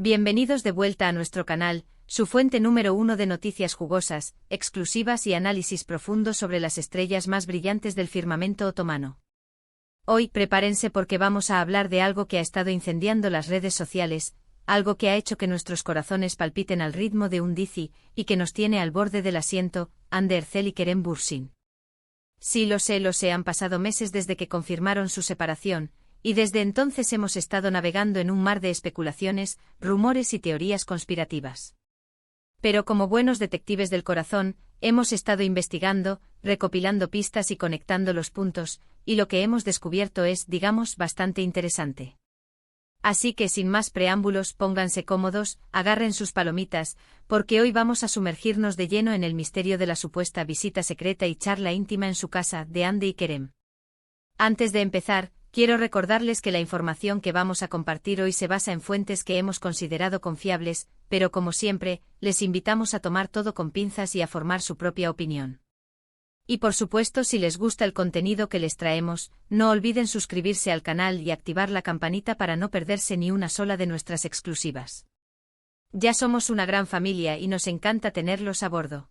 Bienvenidos de vuelta a nuestro canal, su fuente número 1 de noticias jugosas, exclusivas y análisis profundo sobre las estrellas más brillantes del firmamento otomano. Hoy prepárense porque vamos a hablar de algo que ha estado incendiando las redes sociales, algo que ha hecho que nuestros corazones palpiten al ritmo de un Dizi y que nos tiene al borde del asiento, Hande Erçel y Kerem Bürsin. Sí, lo sé, han pasado meses desde que confirmaron su separación, y desde entonces hemos estado navegando en un mar de especulaciones, rumores y teorías conspirativas. Pero como buenos detectives del corazón, hemos estado investigando, recopilando pistas y conectando los puntos, y lo que hemos descubierto es, digamos, bastante interesante. Así que sin más preámbulos, pónganse cómodos, agarren sus palomitas, porque hoy vamos a sumergirnos de lleno en el misterio de la supuesta visita secreta y charla íntima en su casa de Hande y Kerem. Antes de empezar, quiero recordarles que la información que vamos a compartir hoy se basa en fuentes que hemos considerado confiables, pero como siempre, les invitamos a tomar todo con pinzas y a formar su propia opinión. Y por supuesto, si les gusta el contenido que les traemos, no olviden suscribirse al canal y activar la campanita para no perderse ni una sola de nuestras exclusivas. Ya somos una gran familia y nos encanta tenerlos a bordo.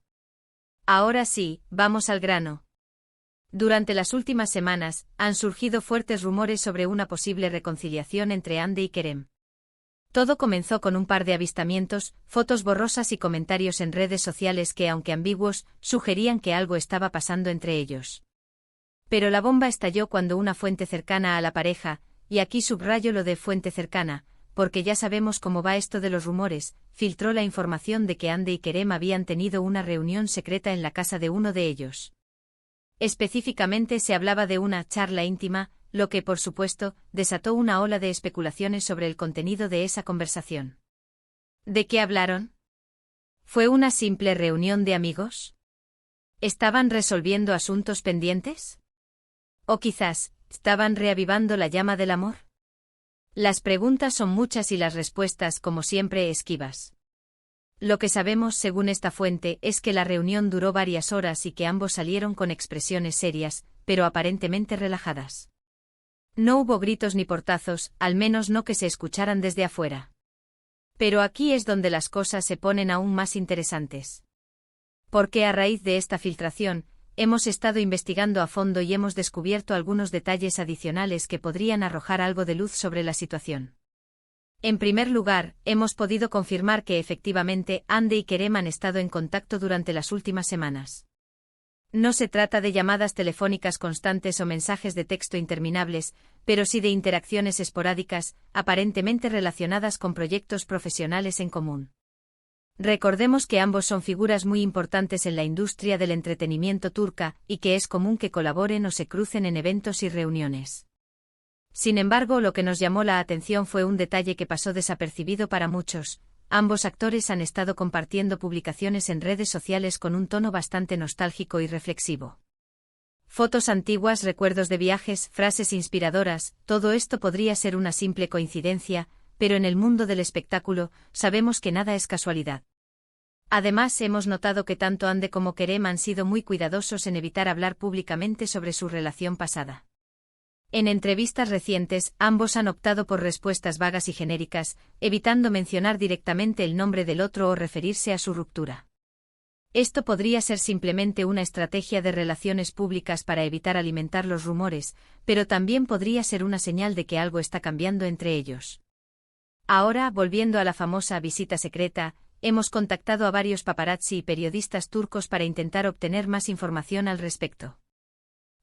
Ahora sí, vamos al grano. Durante las últimas semanas, han surgido fuertes rumores sobre una posible reconciliación entre Hande y Kerem. Todo comenzó con un par de avistamientos, fotos borrosas y comentarios en redes sociales que, aunque ambiguos, sugerían que algo estaba pasando entre ellos. Pero la bomba estalló cuando una fuente cercana a la pareja, y aquí subrayo lo de fuente cercana, porque ya sabemos cómo va esto de los rumores, filtró la información de que Hande y Kerem habían tenido una reunión secreta en la casa de uno de ellos. Específicamente se hablaba de una charla íntima, lo que, por supuesto, desató una ola de especulaciones sobre el contenido de esa conversación. ¿De qué hablaron? ¿Fue una simple reunión de amigos? ¿Estaban resolviendo asuntos pendientes? ¿O quizás, estaban reavivando la llama del amor? Las preguntas son muchas y las respuestas, como siempre, esquivas. Lo que sabemos, según esta fuente, es que la reunión duró varias horas y que ambos salieron con expresiones serias, pero aparentemente relajadas. No hubo gritos ni portazos, al menos no que se escucharan desde afuera. Pero aquí es donde las cosas se ponen aún más interesantes. Porque a raíz de esta filtración, hemos estado investigando a fondo y hemos descubierto algunos detalles adicionales que podrían arrojar algo de luz sobre la situación. En primer lugar, hemos podido confirmar que efectivamente Hande y Kerem han estado en contacto durante las últimas semanas. No se trata de llamadas telefónicas constantes o mensajes de texto interminables, pero sí de interacciones esporádicas, aparentemente relacionadas con proyectos profesionales en común. Recordemos que ambos son figuras muy importantes en la industria del entretenimiento turca y que es común que colaboren o se crucen en eventos y reuniones. Sin embargo, lo que nos llamó la atención fue un detalle que pasó desapercibido para muchos. Ambos actores han estado compartiendo publicaciones en redes sociales con un tono bastante nostálgico y reflexivo. Fotos antiguas, recuerdos de viajes, frases inspiradoras, todo esto podría ser una simple coincidencia, pero en el mundo del espectáculo, sabemos que nada es casualidad. Además, hemos notado que tanto Hande como Kerem han sido muy cuidadosos en evitar hablar públicamente sobre su relación pasada. En entrevistas recientes, ambos han optado por respuestas vagas y genéricas, evitando mencionar directamente el nombre del otro o referirse a su ruptura. Esto podría ser simplemente una estrategia de relaciones públicas para evitar alimentar los rumores, pero también podría ser una señal de que algo está cambiando entre ellos. Ahora, volviendo a la famosa visita secreta, hemos contactado a varios paparazzi y periodistas turcos para intentar obtener más información al respecto.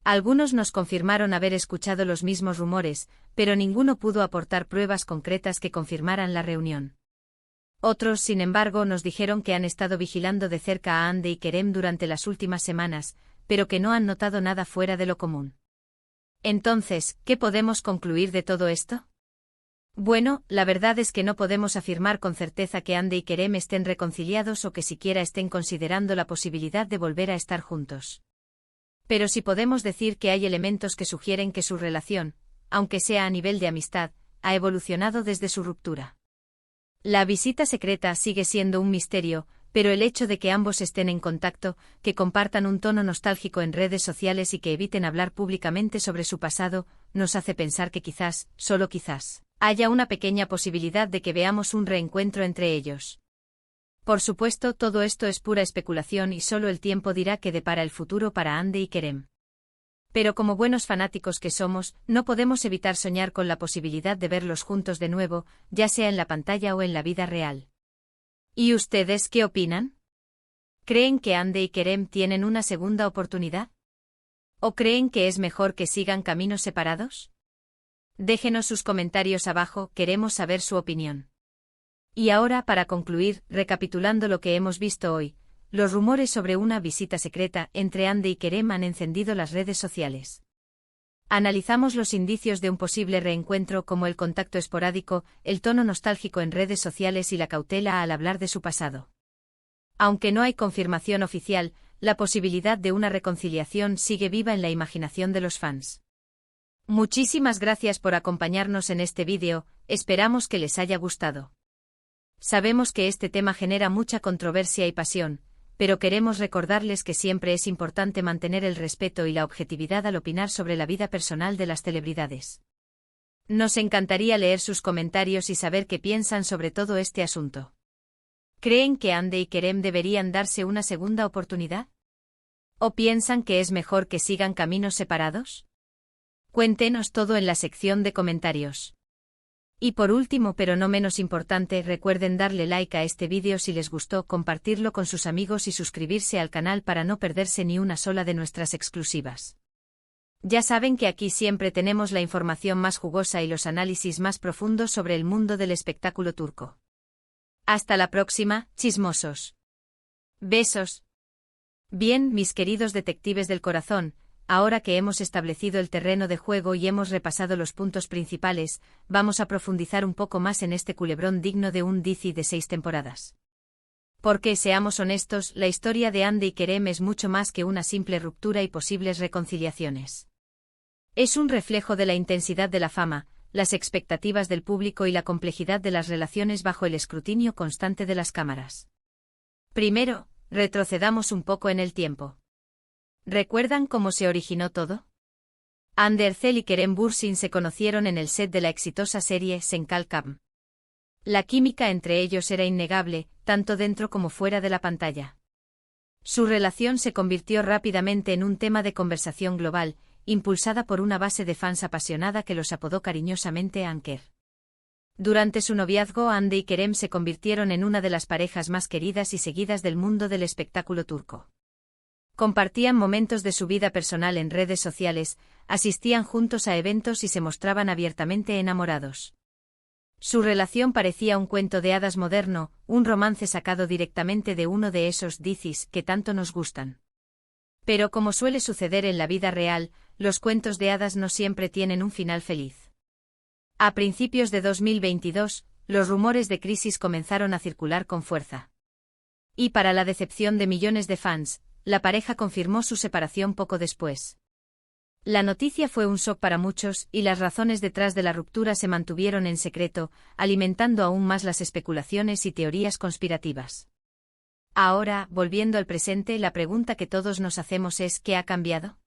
Algunos nos confirmaron haber escuchado los mismos rumores, pero ninguno pudo aportar pruebas concretas que confirmaran la reunión. Otros, sin embargo, nos dijeron que han estado vigilando de cerca a Hande y Kerem durante las últimas semanas, pero que no han notado nada fuera de lo común. Entonces, ¿qué podemos concluir de todo esto? Bueno, la verdad es que no podemos afirmar con certeza que Hande y Kerem estén reconciliados o que siquiera estén considerando la posibilidad de volver a estar juntos. Pero sí podemos decir que hay elementos que sugieren que su relación, aunque sea a nivel de amistad, ha evolucionado desde su ruptura. La visita secreta sigue siendo un misterio, pero el hecho de que ambos estén en contacto, que compartan un tono nostálgico en redes sociales y que eviten hablar públicamente sobre su pasado, nos hace pensar que quizás, solo quizás, haya una pequeña posibilidad de que veamos un reencuentro entre ellos. Por supuesto, todo esto es pura especulación y solo el tiempo dirá qué depara el futuro para Andy y Kerem. Pero como buenos fanáticos que somos, no podemos evitar soñar con la posibilidad de verlos juntos de nuevo, ya sea en la pantalla o en la vida real. ¿Y ustedes qué opinan? ¿Creen que Andy y Kerem tienen una segunda oportunidad? ¿O creen que es mejor que sigan caminos separados? Déjenos sus comentarios abajo, queremos saber su opinión. Y ahora, para concluir, recapitulando lo que hemos visto hoy, los rumores sobre una visita secreta entre Andy y Kerem han encendido las redes sociales. Analizamos los indicios de un posible reencuentro como el contacto esporádico, el tono nostálgico en redes sociales y la cautela al hablar de su pasado. Aunque no hay confirmación oficial, la posibilidad de una reconciliación sigue viva en la imaginación de los fans. Muchísimas gracias por acompañarnos en este vídeo, esperamos que les haya gustado. Sabemos que este tema genera mucha controversia y pasión, pero queremos recordarles que siempre es importante mantener el respeto y la objetividad al opinar sobre la vida personal de las celebridades. Nos encantaría leer sus comentarios y saber qué piensan sobre todo este asunto. ¿Creen que Andy y Kerem deberían darse una segunda oportunidad? ¿O piensan que es mejor que sigan caminos separados? Cuéntenos todo en la sección de comentarios. Y por último, pero no menos importante, recuerden darle like a este vídeo si les gustó, compartirlo con sus amigos y suscribirse al canal para no perderse ni una sola de nuestras exclusivas. Ya saben que aquí siempre tenemos la información más jugosa y los análisis más profundos sobre el mundo del espectáculo turco. Hasta la próxima, chismosos. Besos. Bien, mis queridos detectives del corazón, ahora que hemos establecido el terreno de juego y hemos repasado los puntos principales, vamos a profundizar un poco más en este culebrón digno de un DC de 6 temporadas. Porque, seamos honestos, la historia de Andy y Kerem es mucho más que una simple ruptura y posibles reconciliaciones. Es un reflejo de la intensidad de la fama, las expectativas del público y la complejidad de las relaciones bajo el escrutinio constante de las cámaras. Primero, retrocedamos un poco en el tiempo. ¿Recuerdan cómo se originó todo? Andy Ercel y Kerem Bürsin se conocieron en el set de la exitosa serie Senkal Kam. La química entre ellos era innegable, tanto dentro como fuera de la pantalla. Su relación se convirtió rápidamente en un tema de conversación global, impulsada por una base de fans apasionada que los apodó cariñosamente Anker. Durante su noviazgo, Andy y Kerem se convirtieron en una de las parejas más queridas y seguidas del mundo del espectáculo turco. Compartían momentos de su vida personal en redes sociales, asistían juntos a eventos y se mostraban abiertamente enamorados. Su relación parecía un cuento de hadas moderno, un romance sacado directamente de uno de esos DCs que tanto nos gustan. Pero como suele suceder en la vida real, los cuentos de hadas no siempre tienen un final feliz. A principios de 2022, los rumores de crisis comenzaron a circular con fuerza. Y para la decepción de millones de fans, la pareja confirmó su separación poco después. La noticia fue un shock para muchos, y las razones detrás de la ruptura se mantuvieron en secreto, alimentando aún más las especulaciones y teorías conspirativas. Ahora, volviendo al presente, la pregunta que todos nos hacemos es ¿qué ha cambiado?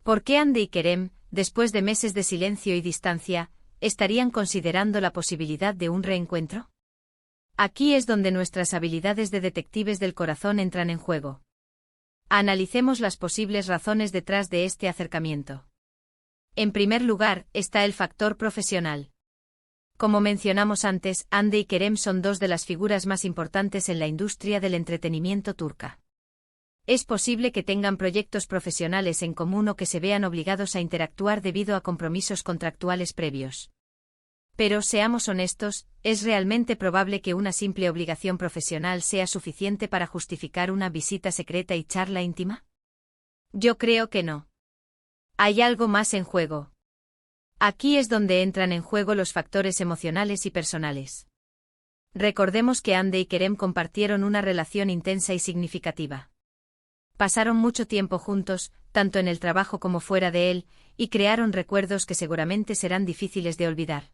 ¿Por qué Andy y Kerem, después de meses de silencio y distancia, estarían considerando la posibilidad de un reencuentro? Aquí es donde nuestras habilidades de detectives del corazón entran en juego. Analicemos las posibles razones detrás de este acercamiento. En primer lugar, está el factor profesional. Como mencionamos antes, Andy y Kerem son dos de las figuras más importantes en la industria del entretenimiento turca. Es posible que tengan proyectos profesionales en común o que se vean obligados a interactuar debido a compromisos contractuales previos. Pero seamos honestos, ¿es realmente probable que una simple obligación profesional sea suficiente para justificar una visita secreta y charla íntima? Yo creo que no. Hay algo más en juego. Aquí es donde entran en juego los factores emocionales y personales. Recordemos que Andy y Kerem compartieron una relación intensa y significativa. Pasaron mucho tiempo juntos, tanto en el trabajo como fuera de él, y crearon recuerdos que seguramente serán difíciles de olvidar.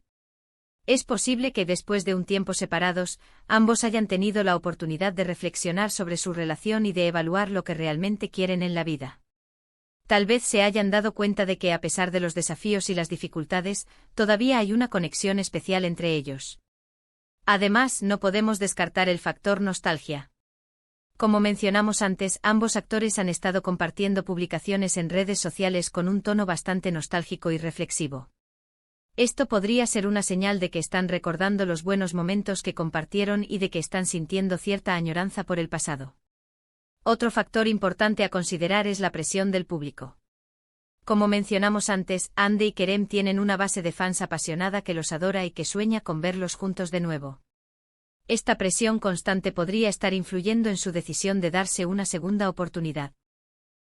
Es posible que después de un tiempo separados, ambos hayan tenido la oportunidad de reflexionar sobre su relación y de evaluar lo que realmente quieren en la vida. Tal vez se hayan dado cuenta de que a pesar de los desafíos y las dificultades, todavía hay una conexión especial entre ellos. Además, no podemos descartar el factor nostalgia. Como mencionamos antes, ambos actores han estado compartiendo publicaciones en redes sociales con un tono bastante nostálgico y reflexivo. Esto podría ser una señal de que están recordando los buenos momentos que compartieron y de que están sintiendo cierta añoranza por el pasado. Otro factor importante a considerar es la presión del público. Como mencionamos antes, Andy y Kerem tienen una base de fans apasionada que los adora y que sueña con verlos juntos de nuevo. Esta presión constante podría estar influyendo en su decisión de darse una segunda oportunidad.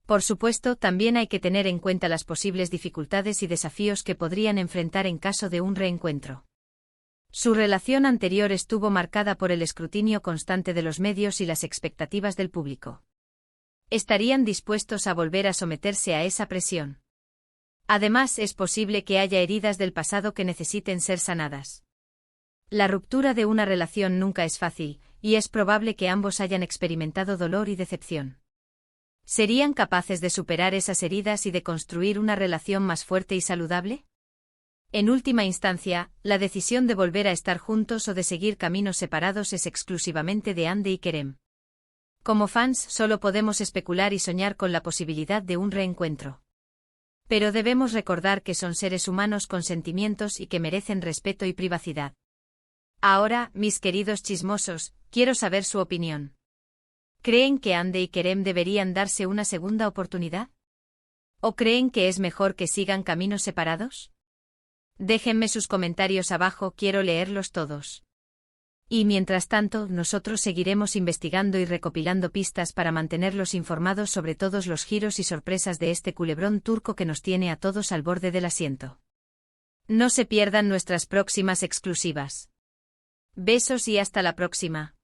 Por supuesto, también hay que tener en cuenta las posibles dificultades y desafíos que podrían enfrentar en caso de un reencuentro. Su relación anterior estuvo marcada por el escrutinio constante de los medios y las expectativas del público. ¿Estarían dispuestos a volver a someterse a esa presión? Además, es posible que haya heridas del pasado que necesiten ser sanadas. La ruptura de una relación nunca es fácil, y es probable que ambos hayan experimentado dolor y decepción. ¿Serían capaces de superar esas heridas y de construir una relación más fuerte y saludable? En última instancia, la decisión de volver a estar juntos o de seguir caminos separados es exclusivamente de Andy y Kerem. Como fans, solo podemos especular y soñar con la posibilidad de un reencuentro. Pero debemos recordar que son seres humanos con sentimientos y que merecen respeto y privacidad. Ahora, mis queridos chismosos, quiero saber su opinión. ¿Creen que Andy y Kerem deberían darse una segunda oportunidad? ¿O creen que es mejor que sigan caminos separados? Déjenme sus comentarios abajo, quiero leerlos todos. Y mientras tanto, nosotros seguiremos investigando y recopilando pistas para mantenerlos informados sobre todos los giros y sorpresas de este culebrón turco que nos tiene a todos al borde del asiento. No se pierdan nuestras próximas exclusivas. Besos y hasta la próxima.